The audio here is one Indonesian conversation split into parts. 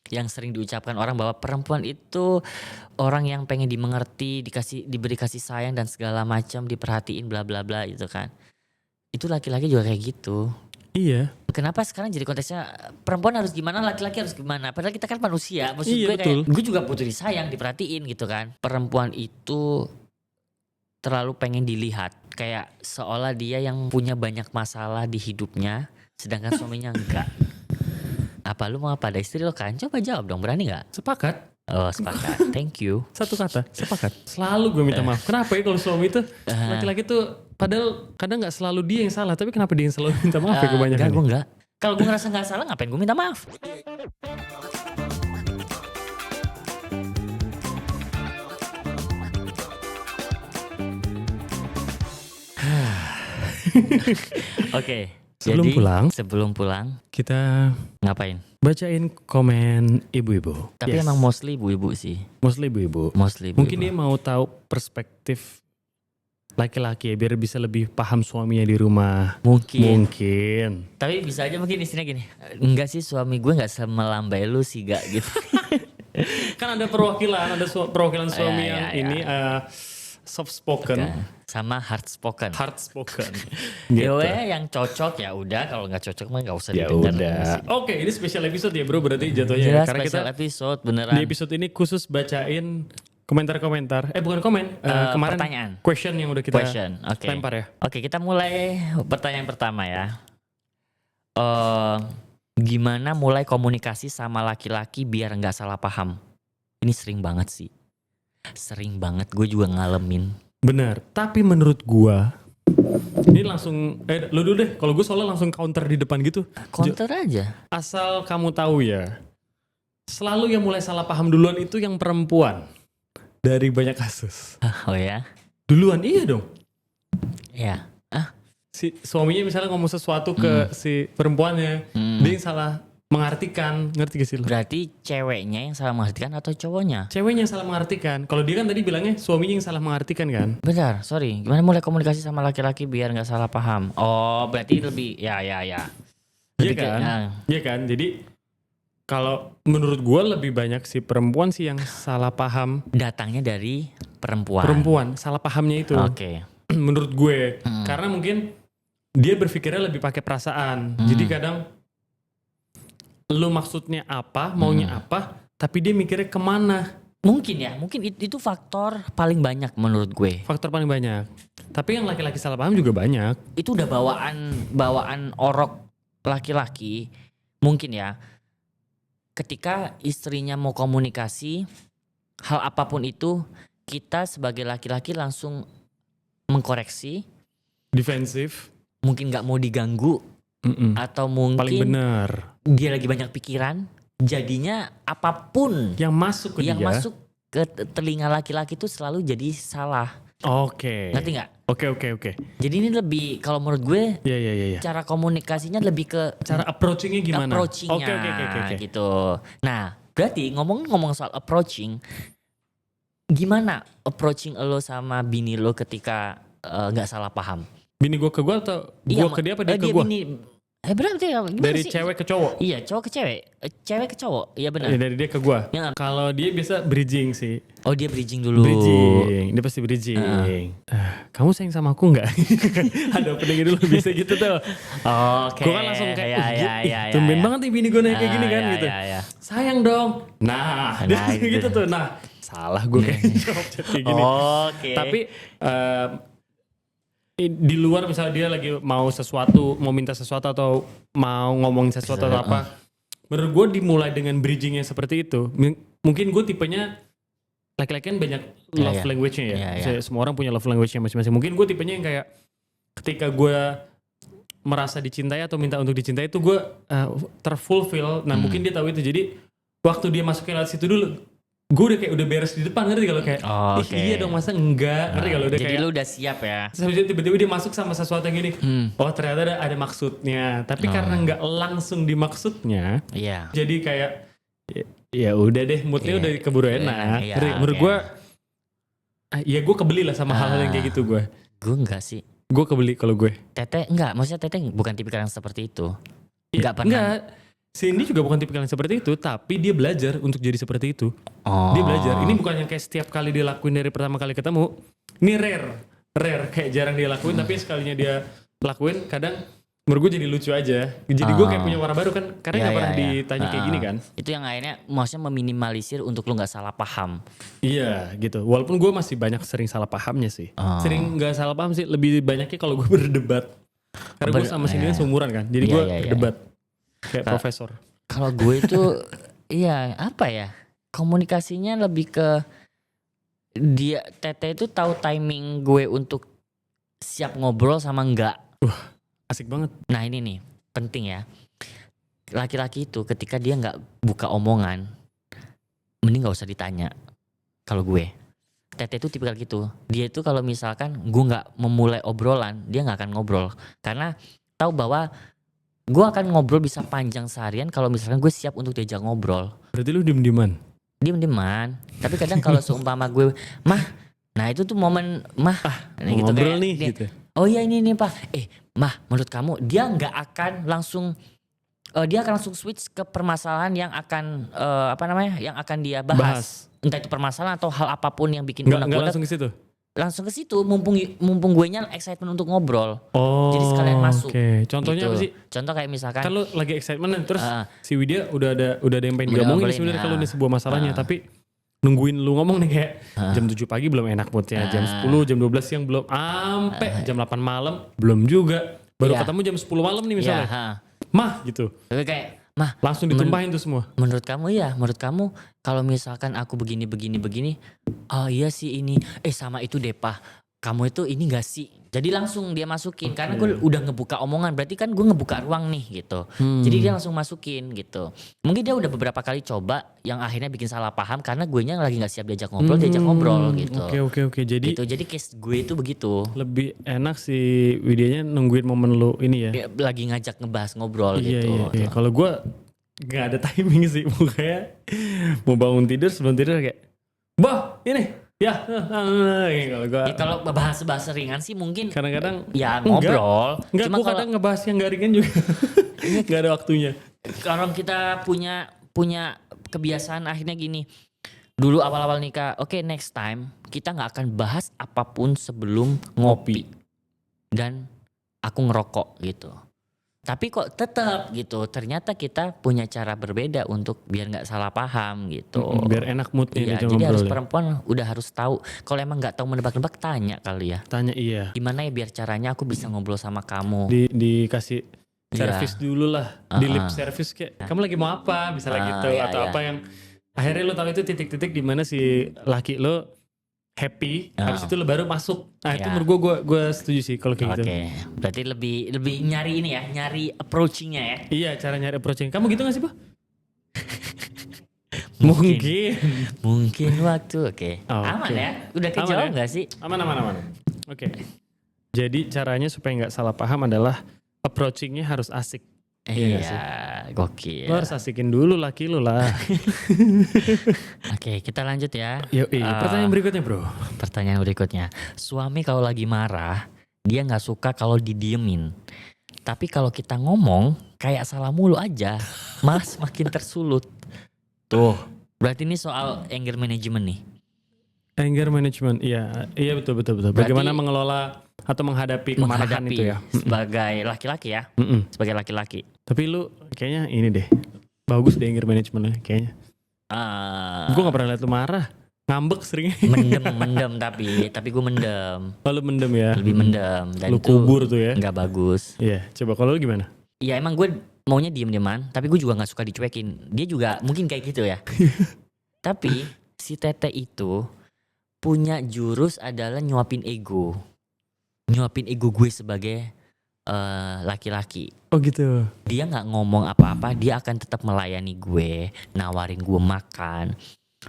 yang sering diucapkan orang bahwa perempuan itu orang yang pengen dimengerti, diberi kasih sayang dan segala macam, diperhatiin bla bla bla gitu kan. Itu laki-laki juga kayak gitu. Iya. Kenapa sekarang jadi konteksnya perempuan harus gimana, laki-laki harus gimana? Padahal kita kan manusia. Maksud Iya, gue betul. kayak gue juga butuh disayang, diperhatiin gitu kan. Perempuan itu terlalu pengen dilihat, kayak seolah dia yang punya banyak masalah di hidupnya, sedangkan suaminya enggak. Apa lu mau apa? Ada istri lo kan? Coba jawab dong, berani nggak? Sepakat. Oh sepakat, thank you. Satu kata, sepakat. Selalu gue minta maaf. Kenapa ya kalau suami itu laki-laki tuh padahal kadang nggak selalu dia yang salah, tapi kenapa dia yang selalu minta maaf ya kebanyakan? Enggak, gue enggak. Kalau gue ngerasa nggak salah, ngapain gue minta maaf? Oke. Sebelum pulang kita ngapain? Bacain komen ibu-ibu. Tapi emang mostly ibu-ibu sih. Mostly ibu-ibu. Mungkin dia mau tahu perspektif laki-laki ya, biar bisa lebih paham suaminya di rumah. Mungkin. Tapi bisa aja mungkin istrinya gini. Enggak sih, suami gue gak semelambai lu sih gak gitu. Kan ada perwakilan suami yang ini soft spoken sama hard spoken. Gitu. Yang cocok ya udah, kalau nggak cocok mah nggak usah ya didengar. Udah. Oke, ini special episode ya bro, berarti jatuhnya. Jelas, karena special kita episode beneran. Di episode ini khusus bacain komentar-komentar. Bukan komen, kemarin pertanyaan. Question yang udah kita Okay. lempar ya. Oke, kita mulai pertanyaan pertama ya. Gimana mulai komunikasi sama laki-laki biar nggak salah paham? Ini sering banget sih. Sering banget, gue juga ngalamin. Benar, tapi menurut gua ini langsung lu dulu deh. Kalau gue soalnya langsung counter di depan gitu. Counter aja. Asal kamu tahu ya, selalu yang mulai salah paham duluan itu yang perempuan dari banyak kasus. Oh ya? Duluan, iya dong. Ya. Si suaminya misalnya ngomong sesuatu ke si perempuannya, dia yang salah mengartikan, ngerti gak sih lo? Berarti ceweknya yang salah mengartikan atau cowoknya? Ceweknya yang salah mengartikan. Kalau dia kan tadi bilangnya suaminya yang salah mengartikan kan? Bentar, sorry. Gimana mulai komunikasi sama laki-laki biar nggak salah paham? Oh, berarti lebih ya. Iya kan? Iya kan? Jadi kalau menurut gue lebih banyak si perempuan sih yang salah paham. Datangnya dari perempuan. Perempuan, salah pahamnya itu. Oke. Menurut gue, karena mungkin dia berpikirnya lebih pakai perasaan. Jadi kadang lu maksudnya apa, maunya apa, tapi dia mikirnya kemana. Mungkin itu faktor paling banyak menurut gue. Faktor paling banyak. Tapi yang laki-laki salah paham juga banyak. Itu udah bawaan orok laki-laki. Mungkin ya, ketika istrinya mau komunikasi, hal apapun itu, kita sebagai laki-laki langsung mengkoreksi. Defensif. Mungkin gak mau diganggu. Atau mungkin paling benar dia lagi banyak pikiran, jadinya apapun yang masuk ke telinga laki-laki itu selalu jadi salah. Oke. Ngerti nggak? Oke. Jadi ini lebih, kalau menurut gue, ya. cara komunikasinya lebih ke cara approachingnya gimana? Oke. Gitu. Nah, berarti ngomong soal approaching, gimana approaching lo sama bini lo ketika nggak salah paham? Bini gue ke gue atau gue ke dia apa dia ke gue? Berarti gimana dari sih? Cewek ke cowok? Iya, cowok ke cewek. Cewek ke cowok, iya benar. Dari dia ke gue. Kalau dia biasa bridging sih. Oh, dia bridging dulu. Dia pasti bridging. Kamu sayang sama aku nggak? Ada opening dulu bisa gitu tuh. Oke. Gue kan langsung kayak, tumben banget nih bini gue kayak gini kan gitu. Sayang dong. Nah gitu tuh. Nah, salah gue kayak jawab chat kayak gini. Oke. Tapi di luar misalnya dia lagi mau sesuatu, mau minta sesuatu atau mau ngomongin sesuatu atau apa, menurut gue dimulai dengan bridging yang seperti itu. Mungkin gue tipenya laki-laki kan banyak love language-nya ya. Semua orang punya love language-nya masing-masing. Mungkin gue tipenya yang kayak ketika gue merasa dicintai atau minta untuk dicintai itu gue terfulfill. Nah mungkin dia tahu itu. Jadi waktu dia masukin lewat situ dulu, gue udah beres di depan, ngerti kalau kayak iya dong masa enggak, ngerti kalau udah jadi kayak lu udah siap ya. Terus tiba-tiba dia masuk sama sesuatu yang gini, oh ternyata ada maksudnya, tapi karena nggak langsung dimaksudnya, jadi kayak ya udah deh, moodnya udah keburu enak. Menurut gue, ya gue kebeli lah sama hal-hal yang kayak gitu gue. Gue enggak sih. Gue kebeli kalau gue. Tete enggak, maksudnya Tete bukan tipikal yang seperti itu. Enggak pernah. Enggak. Cindy juga bukan tipikal yang seperti itu, tapi dia belajar untuk jadi seperti itu. Oh. Dia belajar. Ini bukan yang kayak setiap kali dia lakuin dari pertama kali ketemu. Ini rare kayak jarang dia lakuin, tapi sekalinya dia lakuin kadang menurut gue jadi lucu aja. Jadi gue kayak punya warna baru kan, karena gak pernah ditanya kayak gini kan. Itu yang akhirnya maksudnya meminimalisir untuk lu gak salah paham. Iya gitu. Walaupun gue masih banyak sering salah pahamnya sih. Sering gak salah paham sih. Lebih banyaknya kalau gue berdebat. Karena gue sama Cindy seumuran kan. Jadi gue berdebat. Kayak profesor. Kalau gue itu iya apa ya. Komunikasinya lebih ke dia Tete itu tahu timing gue untuk siap ngobrol sama enggak. Asik banget. Nah ini nih penting ya. Laki-laki itu ketika dia nggak buka omongan, mending nggak usah ditanya. Kalau gue, Tete itu tipikal gitu. Dia itu kalau misalkan gue nggak memulai obrolan, dia nggak akan ngobrol. Karena tahu bahwa gue akan ngobrol bisa panjang seharian kalau misalkan gue siap untuk diajak ngobrol. Berarti lu diem-dieman? Diem-dieman. Tapi kadang kalau seumpama gue, mah, nah itu tuh momen mah, gitu ngobrol kayak, nih dia, gitu. Oh iya ini nih Pak. Mah, menurut kamu dia nggak akan langsung dia akan langsung switch ke permasalahan yang akan yang akan dia bahas. Entah itu permasalahan atau hal apapun yang bikin nggak langsung ke situ. Langsung ke situ mumpung gue nya excitement untuk ngobrol. Oh. Jadi sekalian masuk. Oke. Contohnya gitu. apa sih? Contoh kayak misalkan kan lu lagi excitement terus si Widya udah ada yang pengen diomongin sebenarnya kalau ini sebuah masalahnya tapi nungguin lu ngomong nih kayak jam 7 pagi belum enak moodnya, jam 10, jam 12 siang belum, sampai jam 8 malam belum juga, baru ketemu jam 10 malam nih misalnya, mah gitu. Tapi kayak mah langsung ditumpahin tuh semua. Menurut kamu kalau misalkan aku begini, oh iya sih ini, sama itu deh Pak, kamu itu ini gak sih? Jadi langsung dia masukin karena gue udah ngebuka omongan, berarti kan gue ngebuka ruang nih gitu. Jadi dia langsung masukin gitu. Mungkin dia udah beberapa kali coba yang akhirnya bikin salah paham karena gue nya lagi nggak siap diajak ngobrol gitu. Oke. Jadi gitu. Jadi case gue itu begitu. Lebih enak sih Widyanya nungguin momen lu ini ya. Dia lagi ngajak ngebahas ngobrol gitu. Iya. Kalau gue nggak ada timing sih, kayak mau bangun tidur sebelum tidur kayak, bah ini. Ya, kalau bahas ringan sih mungkin kadang-kadang ya ngobrol. Enggak, gue kadang ngebahas yang gak ringan juga. Gak ada waktunya. Kalau kita punya kebiasaan akhirnya gini. Dulu awal-awal nikah, oke, next time kita gak akan bahas apapun sebelum ngopi. Dan aku ngerokok gitu. Tapi kok tetap gitu, ternyata kita punya cara berbeda untuk biar nggak salah paham gitu. Biar enak moodnya. Iya, jadi harus perempuan udah harus tahu. Kalau emang nggak tahu menebak-nebak, tanya kali ya. Tanya iya. Gimana ya biar caranya aku bisa ngobrol sama kamu. Dikasih service dulu lah, di lip service kayak, kamu lagi mau apa, misalnya gitu, atau apa yang akhirnya lo tahu itu titik-titik di mana si laki lo happy, habis itu lo baru masuk. Nah itu menurut gue setuju sih kalau kayak gitu. Oke, berarti lebih nyari ini ya, nyari approachingnya ya. Iya, cara nyari approaching. Kamu gitu gak sih, Pak? Mungkin waktu. Oke. Aman ya? Udah kejauh gak sih? Aman. Oke. Jadi caranya supaya gak salah paham adalah approachingnya harus asik. Iya, gokil. Lo harus asikin dulu laki lo lah. Oke, kita lanjut ya. Pertanyaan berikutnya bro. Pertanyaan berikutnya. Suami kalau lagi marah, dia gak suka kalau didiemin. Tapi kalau kita ngomong, kayak salah mulu aja, malah semakin tersulut. Tuh, berarti ini soal anger management nih. Anger management, iya betul. Bagaimana mengelola atau menghadapi kemarahan itu ya. Sebagai laki-laki ya. Sebagai laki-laki. Tapi lu kayaknya ini deh, bagus deh anger management kayaknya. Gue gak pernah liat lu marah, ngambek sering. Mendem tapi gue mendem. Oh lu mendem ya? Lebih mendem. Dan lu kubur tuh ya? Gak bagus. Iya, coba kalau lu gimana? Iya emang gue maunya diem-dieman, tapi gue juga gak suka dicuekin. Dia juga mungkin kayak gitu ya. Tapi si Tete itu punya jurus adalah nyuapin ego gue sebagai laki-laki. Oh gitu. Dia nggak ngomong apa-apa, dia akan tetap melayani gue, nawarin gue makan.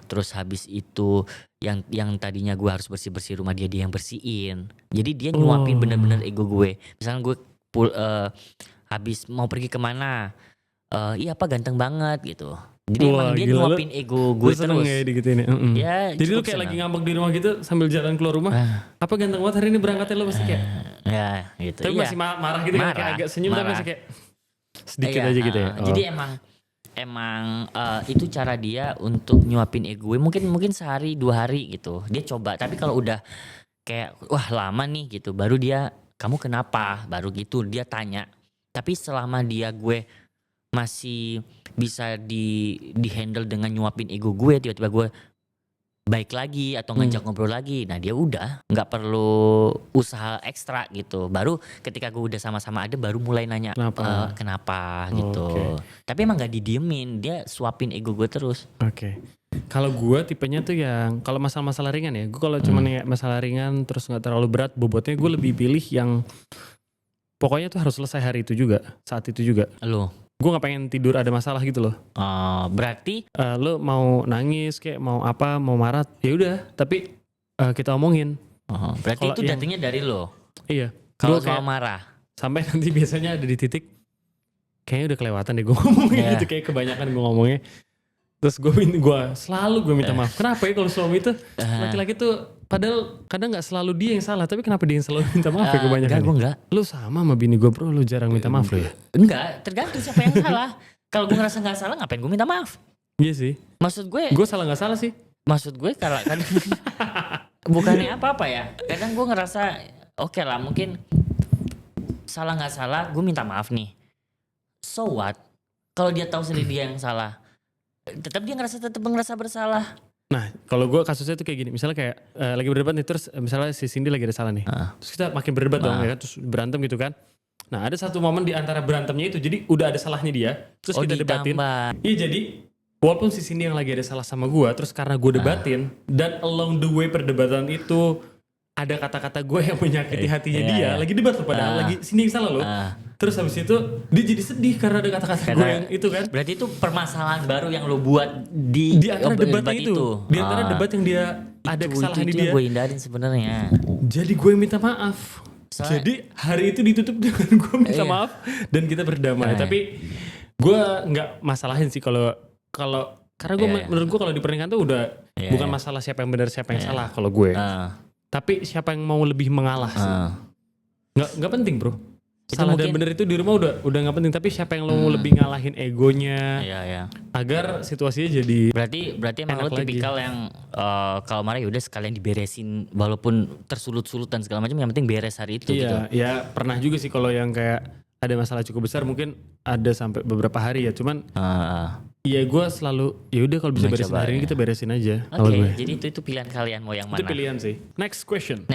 Terus habis itu yang tadinya gue harus bersih rumah dia yang bersihin. Jadi dia nyuapin bener-bener ego gue. Misalnya gue habis mau pergi kemana, iya Pak ganteng banget gitu. Jadi emang dia nyuapin ego gue terus. Ya digituin. Ya, jadi lu kayak lagi ngambek di rumah gitu sambil jalan keluar rumah. Apa ganteng banget hari ini berangkatnya lu pasti kayak. Ya gitu. Tapi masih marah gitu kan, kayak agak senyum tapi masih kayak sedikit aja gitu ya. Jadi emang emang itu cara dia untuk nyuapin ego gue. Mungkin sehari 2 hari gitu dia coba, tapi kalau udah kayak wah lama nih gitu baru dia kamu kenapa, baru gitu dia tanya. Tapi selama gue masih bisa di handle dengan nyuapin ego gue, tiba-tiba gue baik lagi atau ngajak ngobrol lagi, nah dia udah nggak perlu usaha ekstra gitu. Baru ketika gue udah sama-sama ada baru mulai nanya kenapa gitu. Tapi emang nggak didiemin, dia suapin ego gue terus. Oke. Kalau gue tipenya tuh yang kalau masalah-masalah ringan ya, gue kalau cuman ya masalah ringan terus nggak terlalu berat bobotnya, gue lebih pilih yang pokoknya tuh harus selesai hari itu juga, saat itu juga. Lo Gue nggak pengen tidur ada masalah gitu loh. berarti Lo mau nangis kayak mau apa, mau marah, ya udah. Tapi kita omongin. berarti Kalau itu yang- datangnya dari lo. Iya. Kalau Gua soal kayak marah, sampai nanti biasanya ada di titik kayaknya udah kelewatan deh gue ngomongnya Yeah. gitu, kayak kebanyakan gue ngomongnya. Terus gue selalu minta maaf. Kenapa ya kalau suami itu laki-laki tuh padahal kadang nggak selalu dia yang salah, tapi kenapa dia yang selalu minta maaf ya kebanyakan? enggak, gue enggak. Lu sama bini gue bro, lu jarang minta maaf lo ya? Enggak, tergantung siapa yang salah. Kalau gue ngerasa nggak salah, ngapain gue minta maaf? Iya sih. Maksud gue Salah nggak salah sih? kalau kan bukannya apa-apa ya. Kadang gue ngerasa oke lah, mungkin salah nggak salah, gue minta maaf nih. So what? Kalau dia tahu sendiri dia yang salah, tetap ngerasa bersalah. Nah, kalau gue kasusnya tuh kayak gini, misalnya kayak lagi berdebat nih, terus misalnya si Cindy lagi ada salah nih, terus kita makin berdebat dong ya kan, terus berantem gitu kan. Nah, ada satu momen di antara berantemnya itu, jadi udah ada salahnya dia, terus kita debatin. Iya, jadi walaupun si Cindy yang lagi ada salah sama gue, terus karena gue debatin, dan along the way perdebatan itu ada kata-kata gue yang menyakiti hatinya dia, lagi debat loh padahal, lagi Cindy yang salah loh. Terus habis itu dia jadi sedih karena ada kata-kata gue yang itu kan. Berarti itu permasalahan baru yang lo buat di antara debat itu. Di antara debat yang dia ada kesalahan di dia. Itu gue hindarin sebenarnya. Jadi gue minta maaf. Jadi hari itu ditutup dengan gue minta maaf dan kita berdamai. Tapi gue nggak masalahin sih kalau karena gue menurut gue kalau di pernikahan tuh udah bukan masalah siapa yang benar siapa yang salah kalau gue. Tapi siapa yang mau lebih mengalah sih. Nggak penting bro. Salah dan benar itu di rumah udah nggak penting, tapi siapa yang lo lebih ngalahin egonya agar situasinya jadi berarti emang lo tipikal yang kalau marah ya udah sekalian diberesin walaupun tersulut-sulut dan segala macam, yang penting beres hari itu gitu. Ya pernah juga sih kalau yang kayak ada masalah cukup besar mungkin ada sampai beberapa hari ya, cuman iya gue selalu ya udah kalau bisa beresin hari ini kita beresin aja. Oke, jadi itu pilihan kalian mau yang mana? Itu pilihan sih. Next question.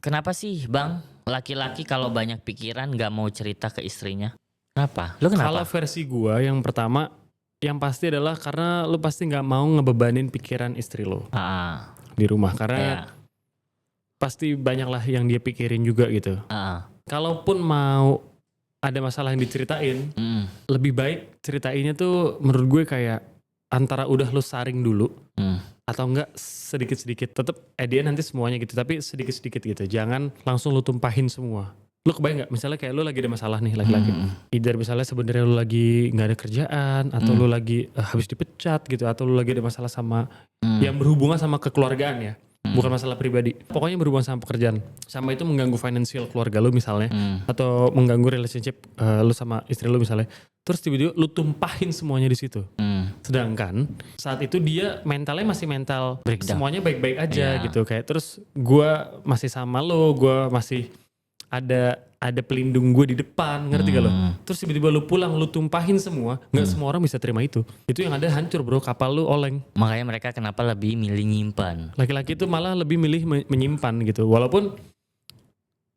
Kenapa sih bang laki-laki kalau banyak pikiran nggak mau cerita ke istrinya? Kenapa? Lu kenapa? Kalau versi gue yang pertama, yang pasti adalah karena lu pasti nggak mau ngebebanin pikiran istri lo di rumah, karena pasti banyak lah yang dia pikirin juga gitu. Kalaupun mau ada masalah yang diceritain, lebih baik ceritainnya tuh menurut gue kayak antara udah lu saring dulu atau enggak sedikit-sedikit, tetap dia nanti semuanya gitu, tapi sedikit-sedikit gitu, jangan langsung lu tumpahin semua. Lu kebayang gak misalnya kayak lu lagi ada masalah nih laki-laki, either misalnya sebenarnya lu lagi gak ada kerjaan atau lu lagi habis dipecat gitu, atau lu lagi ada masalah sama yang berhubungan sama kekeluargaan ya, bukan masalah pribadi, pokoknya berhubungan sama pekerjaan, sama itu mengganggu financial keluarga lu misalnya, atau mengganggu relationship lu sama istri lu misalnya, terus tiba-tiba lu tumpahin semuanya di situ. Sedangkan saat itu dia mentalnya masih mental breakdown, semuanya baik-baik aja gitu, kayak terus gue masih sama lo, gue masih ada pelindung gue di depan, ngerti gak lo? Terus tiba-tiba lu pulang, lu tumpahin semua, nggak semua orang bisa terima itu yang ada hancur bro, kapal lu oleng. Makanya mereka kenapa lebih milih nyimpan. Laki-laki itu malah lebih milih menyimpan gitu, walaupun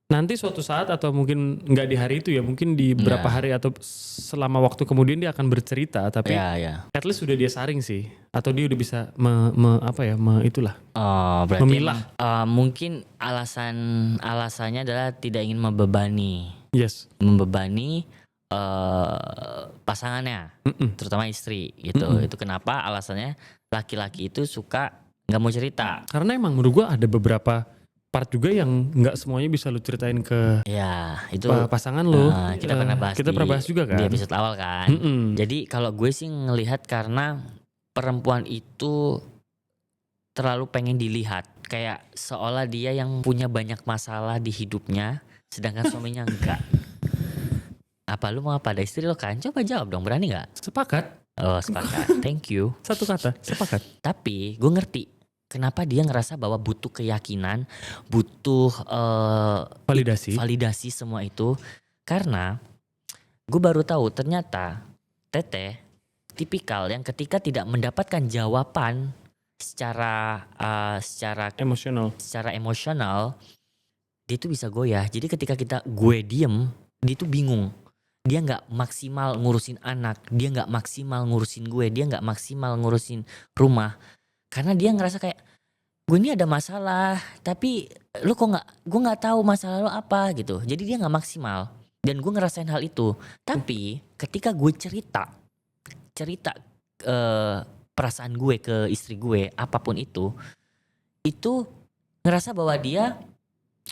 nanti suatu saat atau mungkin nggak di hari itu ya, mungkin di berapa hari atau selama waktu kemudian dia akan bercerita, tapi at least sudah dia saring sih, atau dia udah bisa itulah. Berarti memilah. Mungkin alasannya adalah tidak ingin membebani pasangannya, terutama istri gitu. Itu kenapa alasannya laki-laki itu suka nggak mau cerita. Karena emang menurut gua ada beberapa part juga yang nggak semuanya bisa lu ceritain ke itu pasangan lu. Kita pernah bahas juga kan di episode awal kan. Jadi kalau gue sih ngelihat karena perempuan itu terlalu pengen dilihat, kayak seolah dia yang punya banyak masalah di hidupnya sedangkan suaminya enggak. Apa lu mau apa? Ada istri lo kan? Coba jawab dong, berani nggak? Sepakat. Oh sepakat, thank you. Satu kata, sepakat. Tapi gue ngerti kenapa dia ngerasa bahwa butuh keyakinan, butuh validasi semua itu. Karena gue baru tahu ternyata Teteh tipikal yang ketika tidak mendapatkan jawaban secara emosional, dia tuh bisa goyah. Jadi ketika gue diem, dia tuh bingung. Dia nggak maksimal ngurusin anak, dia nggak maksimal ngurusin gue, dia nggak maksimal ngurusin rumah, karena dia ngerasa kayak gue ini ada masalah, tapi lu kok gue nggak tahu masalah lu apa gitu. Jadi dia nggak maksimal, dan gue ngerasain hal itu. Tapi ketika gue cerita perasaan gue ke istri gue, apapun itu ngerasa bahwa dia,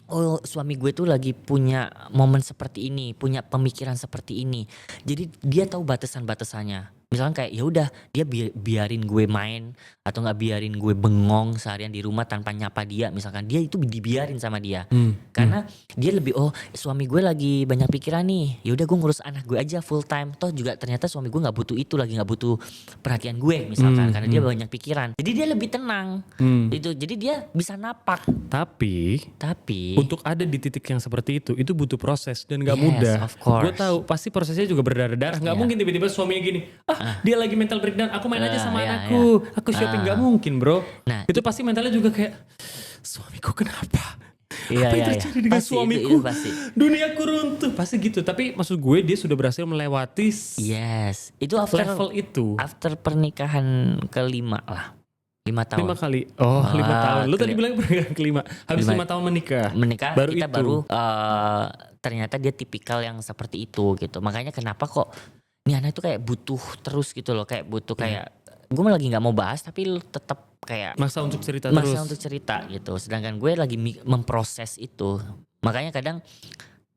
oh suami gue tuh lagi punya momen seperti ini, punya pemikiran seperti ini. Jadi dia tahu batasan-batasannya. Misalnya kayak ya udah dia biarin gue main atau nggak biarin gue bengong seharian di rumah tanpa nyapa dia. Misalkan dia itu dibiarin sama dia. Karena dia lebih suami gue lagi banyak pikiran nih. Ya udah gue ngurus anak gue aja full time. Toh juga ternyata suami gue nggak butuh itu, lagi nggak butuh perhatian gue misalkan karena dia banyak pikiran. Jadi dia lebih tenang. Itu jadi dia bisa napak. Tapi untuk ada di titik yang seperti itu butuh proses dan gak mudah. Gue tahu pasti prosesnya juga berdarah-darah. Gak mungkin tiba-tiba suaminya gini, dia lagi mental breakdown, aku main aja sama anakku, aku shopping. Gak mungkin bro. Nah, itu pasti mentalnya juga kayak, suamiku kenapa? Apa yang terjadi dengan suamiku? Duniaku runtuh. Pasti gitu. Tapi maksud gue dia sudah berhasil melewati itu level itu. After pernikahan kelima lah. 5 tahun. 5 kali. 5 tahun. Lu tadi bilang pernikahan kelima. Habis 5 tahun menikah. Baru ternyata dia tipikal yang seperti itu gitu. Makanya kenapa kok ini anak itu kayak butuh terus gitu loh. Kayak butuh kayak gue lagi gak mau bahas tapi lu tetap kayak maksa untuk cerita gitu. Sedangkan gue lagi memproses itu. Makanya kadang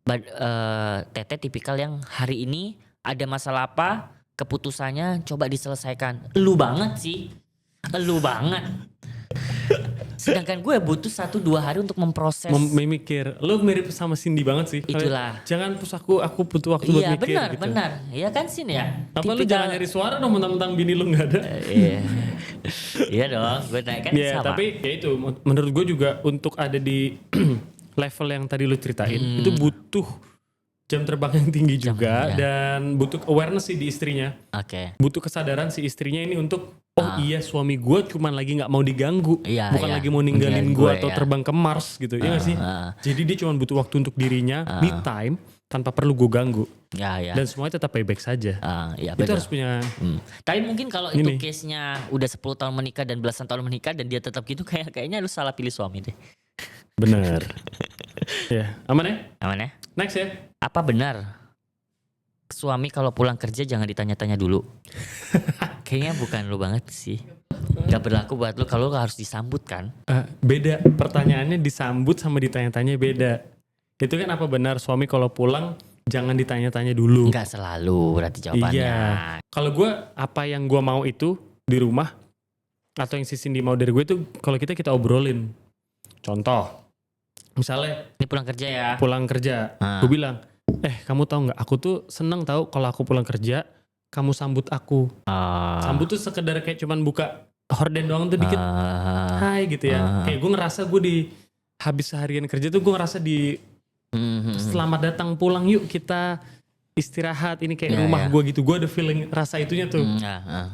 Teteh tipikal yang hari ini ada masalah apa, keputusannya coba diselesaikan. Lu banget sih. Lu banget. Sedangkan gue butuh 1-2 hari untuk memproses. Memikir. Lu mirip sama Cindy banget sih. Itulah. Jangan terus aku butuh waktu buat mikir. Iya benar. Iya kan Sin ya. Apa lu jangan nyari suara dong mentang-mentang bini lu gak ada. Iya dong. Gue naik kan sama. Tapi ya itu menurut gue juga untuk ada di level yang tadi lu ceritain itu butuh jam terbang yang tinggi juga dan butuh awareness sih di istrinya. Butuh kesadaran si istrinya ini untuk iya suami gue cuman lagi nggak mau diganggu, bukan lagi mau ninggalin gue atau terbang ke Mars gitu, ya nggak sih? Jadi dia cuma butuh waktu untuk dirinya, me time tanpa perlu gue ganggu. Dan semuanya tetap baik-baik saja. Itu harus punya. Tapi mungkin kalau itu case-nya udah 10 tahun menikah dan belasan tahun menikah dan dia tetap gitu, kayaknya lu salah pilih suami deh. Bener. Ya, aman ya? Next ya. Apa benar suami kalau pulang kerja jangan ditanya-tanya dulu? Kayaknya bukan lu banget sih. Gak berlaku buat lu kalau lu harus disambut kan? Beda. Pertanyaannya disambut sama ditanya-tanya beda. Itu kan apa benar suami kalau pulang jangan ditanya-tanya dulu? Enggak selalu berarti jawabannya. Iya. Kalau gue apa yang gue mau itu di rumah atau yang si Cindy mau dari gue itu kalau kita obrolin. Contoh. Misalnya ini pulang kerja ya. Pulang kerja. Gue bilang, kamu tahu nggak? Aku tuh seneng tahu kalau aku pulang kerja, kamu sambut aku. Sambut tuh sekedar kayak cuman buka horden doang tuh dikit. Hai gitu ya. Kayak gue ngerasa gue di habis seharian kerja tuh gue ngerasa di selamat datang pulang yuk kita istirahat. Ini kayak rumah gue gitu. Gue ada feeling rasa itunya tuh.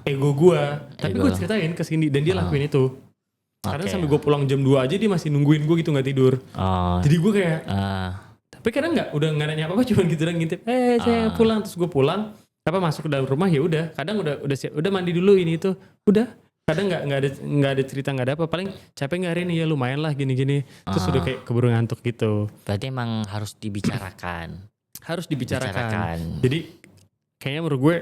Ego gue. Tapi gue ceritain ke Cindy dan dia lakuin itu. Karena sampai gue pulang jam 2 aja dia masih nungguin gue gitu gak tidur. Jadi gue kayak tapi kadang udah gak nanya apa-apa cuma gitu dan ngintip saya pulang. Terus gue pulang masuk ke dalam rumah ya udah. Kadang udah siap, udah mandi dulu ini itu udah. Kadang gak ada cerita gak ada apa. Paling capek gak hari ini ya lumayan lah gini-gini. Terus udah kayak keburu ngantuk gitu. Berarti emang harus dibicarakan. Harus dibicarakan. Jadi kayaknya menurut gue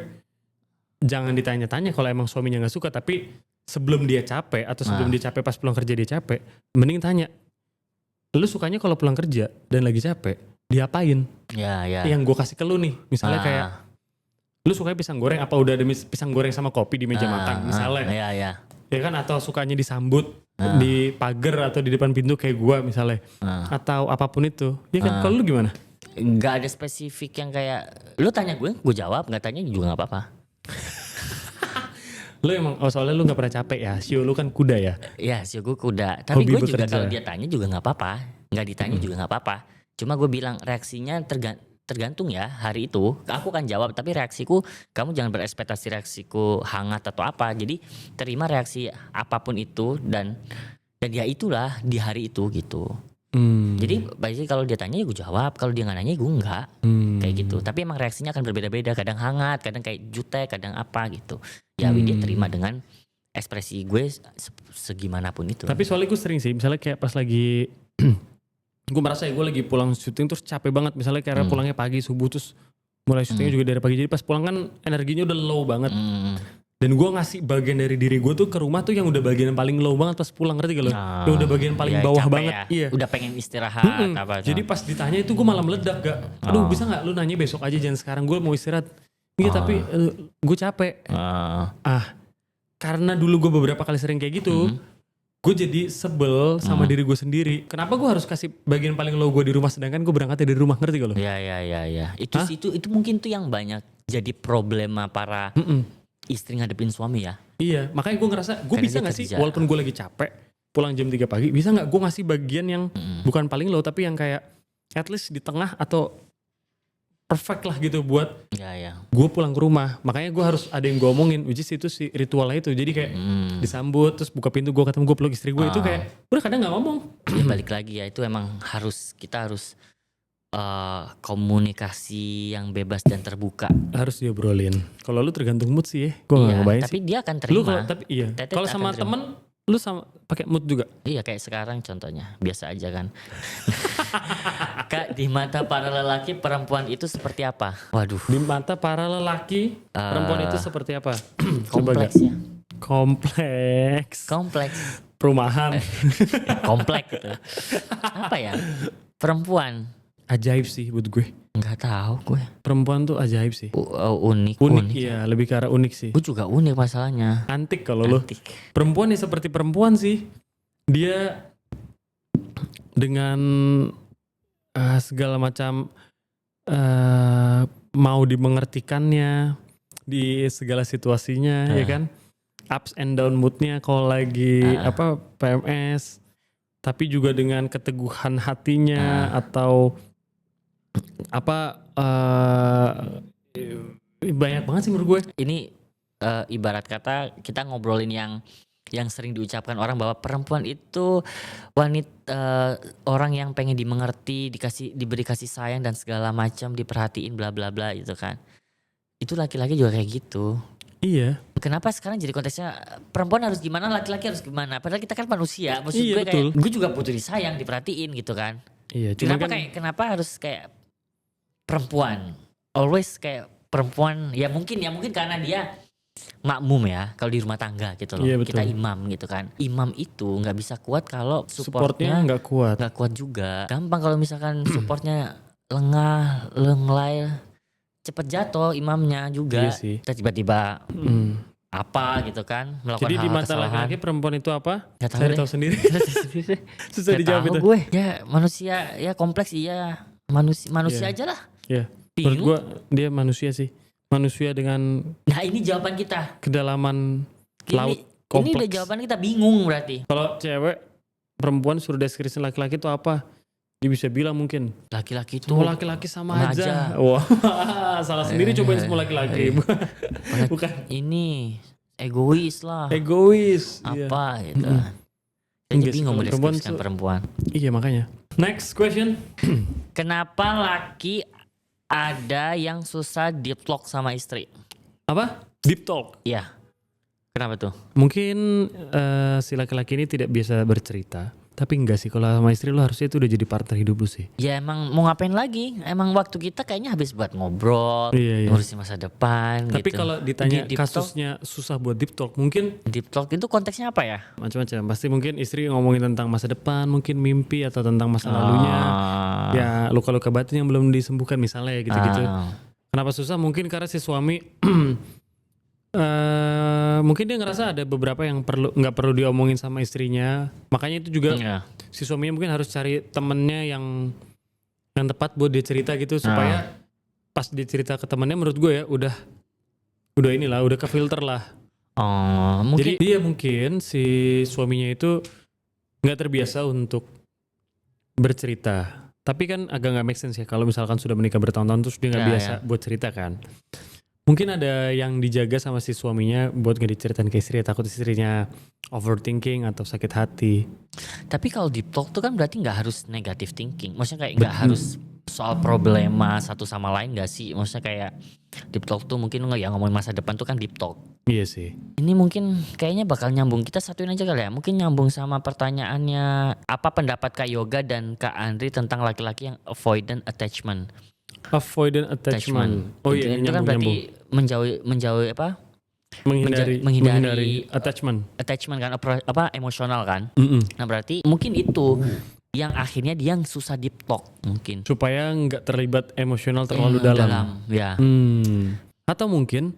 jangan ditanya-tanya kalau emang suaminya gak suka. Tapi sebelum dia capek atau sebelum dia capek pas pulang kerja dia capek, mending tanya, lu sukanya kalau pulang kerja dan lagi capek, diapain? Yang gue kasih ke lu nih, misalnya kayak, lu sukanya pisang goreng, apa udah ada pisang goreng sama kopi di meja makan, misalnya. Ya kan, atau sukanya disambut di pagar atau di depan pintu kayak gue misalnya, atau apapun itu. Ya kan, kalau lu gimana? nggak ada spesifik yang kayak lu tanya gue jawab, nggak tanya juga nggak apa-apa. Lu emang soalnya lu nggak pernah capek ya, sio lu kan kuda ya. Ya sih gue kuda, tapi Hobi gue juga bekerja. kalau dia tanya juga nggak apa-apa, nggak ditanya juga nggak apa-apa. Cuma gue bilang reaksinya tergantung ya hari itu. Aku kan jawab, tapi reaksiku kamu jangan berekspektasi reaksiku hangat atau apa. Jadi terima reaksi apapun itu dan ya itulah di hari itu gitu. Jadi basically kalau dia tanya ya gue jawab, kalau dia nggak nanya gue enggak. Kayak gitu. Tapi emang reaksinya akan berbeda-beda, kadang hangat, kadang kayak jutek, kadang apa gitu. Ya dia terima dengan ekspresi gue segimanapun itu. Tapi soalnya gue sering sih, misalnya kayak pas lagi gue merasa ya gue lagi pulang syuting terus capek banget, misalnya karena pulangnya pagi subuh terus mulai syutingnya juga dari pagi, jadi pas pulang kan energinya udah low banget. Dan gue ngasih bagian dari diri gue tuh ke rumah tuh yang udah bagian paling low banget pas pulang, ngerti gak lo? Yang udah bagian paling ya, bawah capek banget. ya. Iya. Udah pengen istirahat apa. Jadi pas ditanya itu gue malah meledak gak. Aduh bisa gak lu nanya besok aja, jangan sekarang, gue mau istirahat. Iya tapi gue capek. Karena dulu gue beberapa kali sering kayak gitu, gue jadi sebel sama diri gue sendiri. Kenapa gue harus kasih bagian paling low gue di rumah sedangkan gue berangkat dari rumah, ngerti gak lo? Ya. Itu mungkin tuh yang banyak jadi problema para istri ngadepin suami ya. Iya, makanya gue ngerasa gue Karena bisa dia gak sih kerja. walaupun gue lagi capek pulang jam 3 pagi, bisa gak gue ngasih bagian yang bukan paling low tapi yang kayak at least di tengah atau perfect lah gitu buat Ya. gue pulang ke rumah. Makanya gue harus ada yang gue omongin, which is itu si ritualnya itu. Jadi kayak disambut terus buka pintu, gue ketemu, gue peluk istri gue, itu kayak udah kadang gak ngomong. Ya balik lagi ya, itu emang kita harus komunikasi yang bebas dan terbuka. Harus diobrolin. Kalau lu tergantung mood sih ya, gue gak Iya, ngebayang tapi sih. dia akan Lu terima. kalau tapi iya, Tetet kalau akan sama terima. temen lu sama pakai mood juga. Iya kayak sekarang contohnya, biasa aja kan. Kak, di mata para lelaki perempuan itu seperti apa? Waduh, Di mata para lelaki perempuan itu seperti apa? kompleks ya. Kompleks. Perumahan. Kompleks gitu. Apa ya? Perempuan. Ajaib sih buat gue. Nggak tahu gue. Perempuan tuh ajaib sih. Unik. Unik iya, lebih ke arah unik sih. Gue juga unik masalahnya. Antik kalau lu. Antik. Perempuan ya seperti perempuan sih. Dia dengan segala macam mau dimengertikannya di segala situasinya, ya kan? Ups and down moodnya kalau lagi PMS, tapi juga dengan keteguhan hatinya atau banyak banget sih menurut gue. Ini ibarat kata kita ngobrolin yang sering diucapkan orang bahwa perempuan itu wanita, orang yang pengen dimengerti, diberi kasih sayang dan segala macam, diperhatiin bla bla bla gitu kan. Itu laki-laki juga kayak gitu. Iya. Kenapa sekarang jadi konteksnya perempuan harus gimana, laki-laki harus gimana? Padahal kita kan manusia. Maksud Iya, gue betul. kayak gue juga butuh disayang, diperhatiin gitu kan. Iya, cuma Kenapa harus kayak perempuan? Always kayak perempuan. Ya mungkin karena dia makmum ya kalau di rumah tangga gitu loh. Iya, betul. Kita imam gitu kan. Imam itu nggak bisa kuat kalau supportnya nggak kuat. nggak kuat juga. Gampang kalau misalkan supportnya lengah, lenglai, cepet jatuh imamnya juga. Iya sih. Kita tiba-tiba apa gitu kan, melakukan Jadi di hal-hal mata kesalahan. laki-laki perempuan itu apa? Nggak tahu Saya deh. tahu sendiri. Susah Nggak dijawab tahu itu. gue. Ya manusia ya kompleks iya. Manusia Iya. aja lah. Iya. Menurut Bingung. gue dia manusia sih. Manusia dengan Nah ini jawaban kita. kedalaman laut Ini kompleks. udah jawaban kita, bingung berarti. Kalau cewek perempuan suruh deskripsi laki-laki itu apa? Dia bisa bilang mungkin Laki-laki itu semua laki-laki sama sama aja. aja. Wah, salah sendiri cobain semua laki-laki. Bukan ini egois lah. egois. Iya. Apa gitu. Jadi Enggak sih, bingung kalau perempuan mendeskripsikan tuh- perempuan. Iya makanya. Next question. Kenapa laki ada yang susah deep talk sama istri? Apa? Deep talk. Iya. Kenapa tuh? Mungkin si laki-laki ini tidak biasa bercerita. Tapi enggak sih, kalau sama istri lu harusnya itu udah jadi partner hidup lu sih. Ya emang mau ngapain lagi? Emang waktu kita kayaknya habis buat ngobrol, Iya, iya. ngurusin masa depan Tapi gitu. kalau ditanya Deep talk- kasusnya susah buat deep talk, mungkin deep talk itu konteksnya apa ya? macam-macam. Pasti mungkin istri ngomongin tentang masa depan, mungkin mimpi atau tentang masa lalunya. Ya luka-luka batin yang belum disembuhkan misalnya ya gitu-gitu. Kenapa susah? Mungkin karena si suami mungkin dia ngerasa ada beberapa yang nggak perlu diomongin sama istrinya. Makanya itu juga Iya. si suaminya mungkin harus cari temennya yang yang tepat buat dia cerita gitu supaya pas dia cerita ke temannya menurut gue ya udah inilah udah ke filter lah. Mungkin Jadi dia mungkin si suaminya itu nggak terbiasa untuk bercerita. Tapi kan agak nggak make sense ya kalau misalkan sudah menikah bertahun-tahun terus dia nggak Ya, biasa buat cerita kan. Mungkin ada yang dijaga sama si suaminya buat gak diceritain ke istri, takut istrinya overthinking atau sakit hati. tapi kalau deep talk tuh kan berarti nggak harus negative thinking. Maksudnya kayak nggak harus soal problema satu sama lain gak sih? Maksudnya kayak deep talk tuh mungkin nggak ya ngomongin masa depan tuh kan deep talk. Iya sih. Ini mungkin kayaknya bakal nyambung. Kita satuin aja kali ya. Mungkin nyambung sama pertanyaannya. Apa pendapat Kak Yoga dan Kak Andri tentang laki-laki yang avoidant attachment? Avoidant attachment. Oh iya, Itu kan berarti menjauhi apa? menghindari attachment. Attachment kan, emosional kan. Mm-mm. Nah berarti mungkin itu yang akhirnya dia susah deep talk mungkin. Supaya nggak terlibat emosional terlalu dalam. Ya. Atau mungkin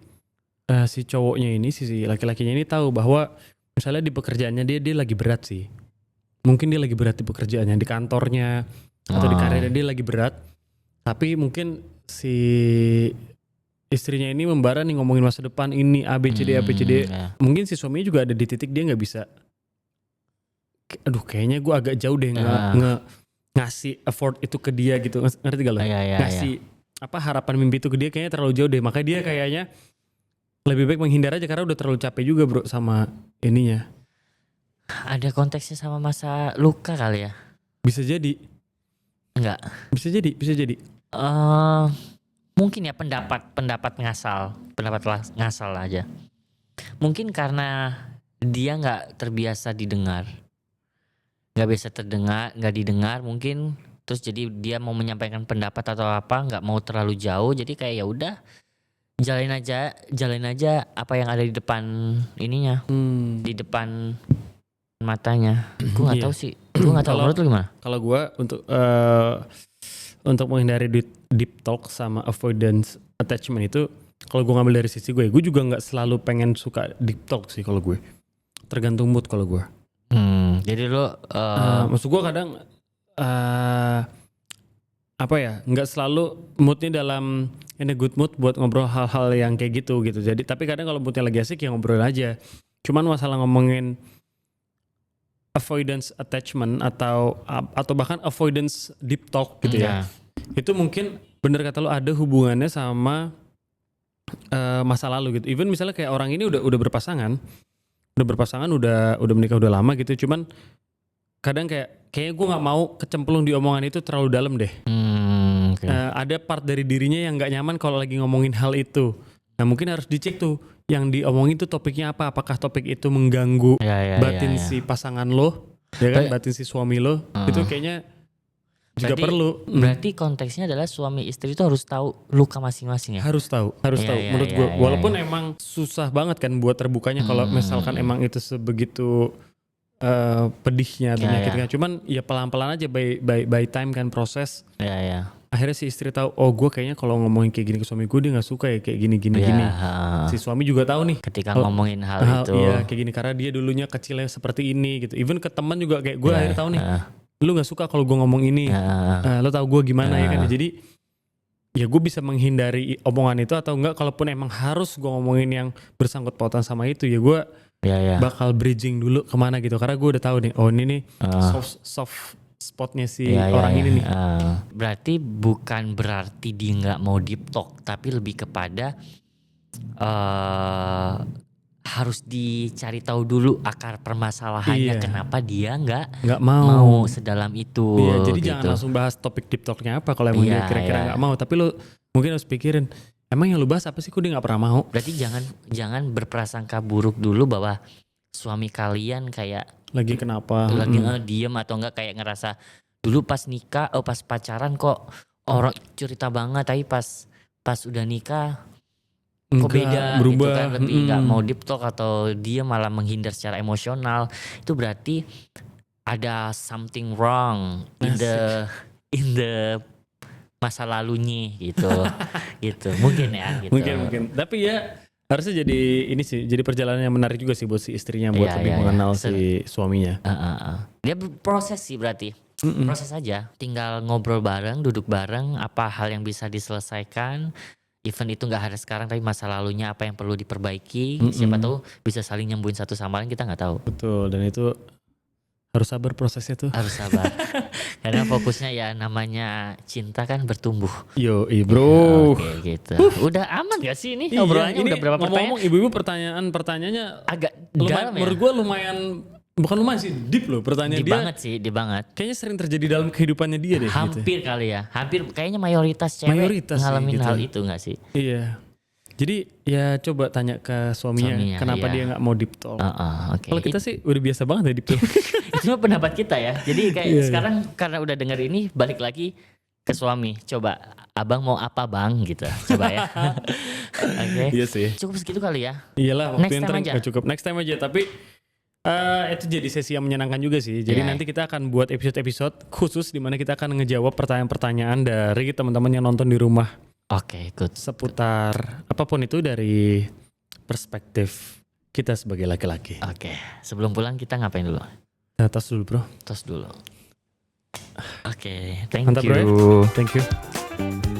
si cowoknya ini, si laki-lakinya ini tahu bahwa misalnya di pekerjaannya dia lagi berat sih. Mungkin dia lagi berat di pekerjaannya, di kantornya atau di karirnya dia lagi berat. Tapi mungkin si istrinya ini membara nih ngomongin masa depan ini A B C D. Ya. Mungkin si suaminya juga ada di titik dia nggak bisa. Aduh kayaknya gue agak jauh deh ngasih effort itu ke dia gitu, ngerti gak lo? Ngasih apa harapan mimpi itu ke dia kayaknya terlalu jauh deh, makanya dia kayaknya lebih baik menghindar aja karena udah terlalu capek juga bro sama ininya. Ada konteksnya sama masa luka kali ya? Bisa jadi. Enggak. Bisa jadi. Mungkin ya pendapat ngasal aja. Mungkin karena dia nggak terbiasa didengar, nggak biasa nggak didengar mungkin. Terus jadi dia mau menyampaikan pendapat atau apa, nggak mau terlalu jauh. Jadi kayak ya udah jalin aja apa yang ada di depan ininya, di depan matanya. Gue nggak tahu sih. Gue nggak tahu. Menurut lu gimana? Kalau gue untuk menghindari deep talk sama avoidance attachment itu, kalau gue ngambil dari sisi gue juga nggak selalu pengen suka deep talk sih kalau gue. Tergantung mood kalau gue. Jadi lo maksud gue kadang apa ya, nggak selalu moodnya dalam in a good mood buat ngobrol hal-hal yang kayak gitu. Jadi tapi kadang kalau moodnya lagi asik ya ngobrol aja. Cuman masalah ngomongin avoidance attachment atau bahkan avoidance deep talk gitu ya. Itu mungkin bener kata lo ada hubungannya sama masa lalu gitu. Even misalnya kayak orang ini udah berpasangan, udah menikah udah lama gitu. Cuman kadang kayaknya gue nggak mau kecemplung di omongan itu terlalu dalam deh. Ada part dari dirinya yang nggak nyaman kalau lagi ngomongin hal itu. Nah mungkin harus dicek tuh yang diomongin tuh topiknya apa. Apakah topik itu mengganggu batin si pasangan lo, ya kan, batin si suami lo. Itu kayaknya juga perlu. Berarti konteksnya adalah suami istri itu harus tahu luka masing-masing ya. Harus tahu. Menurut gue, walaupun emang susah banget kan buat terbukanya kalau misalkan emang itu sebegitu pedihnya atau menyakitkan. Cuman ya pelan-pelan aja by time kan proses. Akhirnya si istri tahu, oh gue kayaknya kalau ngomongin kayak gini ke suami gue dia nggak suka ya kayak gini. Si suami juga tahu nih ketika ngomongin hal itu. Iya kayak gini karena dia dulunya kecilnya seperti ini gitu. Even ke teman juga kayak gue akhirnya tahu nih, lu nggak suka kalau gue ngomong ini. Lo tahu gue gimana ya kan. Jadi ya gue bisa menghindari omongan itu atau enggak. Kalaupun emang harus gue ngomongin yang bersangkut pautan sama itu, ya gue bakal bridging dulu kemana gitu. Karena gue udah tahu nih, oh ini nih soft spotnya si orang ini nih. Berarti bukan berarti dia nggak mau deep talk, tapi lebih kepada harus dicari tahu dulu akar permasalahannya, kenapa dia nggak mau sedalam itu. Iya, jadi gitu. jangan langsung bahas topik deep talknya apa kalau emang dia kira-kira nggak mau. Tapi lo mungkin harus pikirin, emang yang lu bahas apa sih, kok dia nggak pernah mau. Berarti jangan berprasangka buruk dulu bahwa suami kalian kayak lagi kenapa, lagi diem atau enggak, kayak ngerasa dulu pas nikah, pas pacaran kok orang cerita banget, tapi pas udah nikah kok beda, berubah gitu kan, lebih nggak mau deep talk atau dia malah menghindar secara emosional. Itu berarti ada something wrong in the masa lalunya gitu. Gitu mungkin ya gitu. Mungkin tapi ya harusnya jadi ini sih, jadi perjalanan yang menarik juga sih buat si istrinya buat lebih mengenal si suaminya. Dia berproses sih berarti. proses aja. Tinggal ngobrol bareng, duduk bareng, apa hal yang bisa diselesaikan. Event itu nggak ada sekarang, tapi masa lalunya apa yang perlu diperbaiki. Siapa tahu bisa saling nyembuhin satu sama lain, kita nggak tahu. Betul, dan itu harus sabar prosesnya tuh. Harus sabar. Karena fokusnya ya namanya cinta kan bertumbuh. Yo, bro. Oke gitu. Udah aman gak sih ini obrolannya? Ini Udah berapa pertanyaan? ngomong-ngomong ibu-ibu pertanyaannya Agak lumayan, dalam ya. menurut gue lumayan, bukan lumayan sih, deep loh pertanyaan Di dia. banget sih, di banget. Kayaknya sering terjadi dalam kehidupannya dia deh. Gitu. Hampir kali ya. Hampir kayaknya mayoritas cewek Mayoritas sih, ngalamin gitu. hal itu gak sih? Iya. Jadi ya coba tanya ke suaminya kenapa iya. dia nggak mau deep talk. Oke. Kalau kita sih udah biasa banget ya deep talk. Itu mah pendapat kita ya. Jadi kayak Iya, sekarang karena udah denger ini, balik lagi ke suami. Coba, abang mau apa bang gitu. Coba ya. Oke. Iya sih. Cukup segitu kali ya. Iyalah waktu Next yang time aja. nggak cukup. Next time aja. Tapi itu jadi sesi yang menyenangkan juga sih. Jadi Iya. nanti kita akan buat episode-episode khusus di mana kita akan ngejawab pertanyaan-pertanyaan dari teman-teman yang nonton di rumah Oke, good. seputar apapun itu dari perspektif kita sebagai laki-laki. Oke. Sebelum pulang kita ngapain dulu? Tos dulu bro. Tos dulu. Oke, thank Mantap, you. bro. Thank you.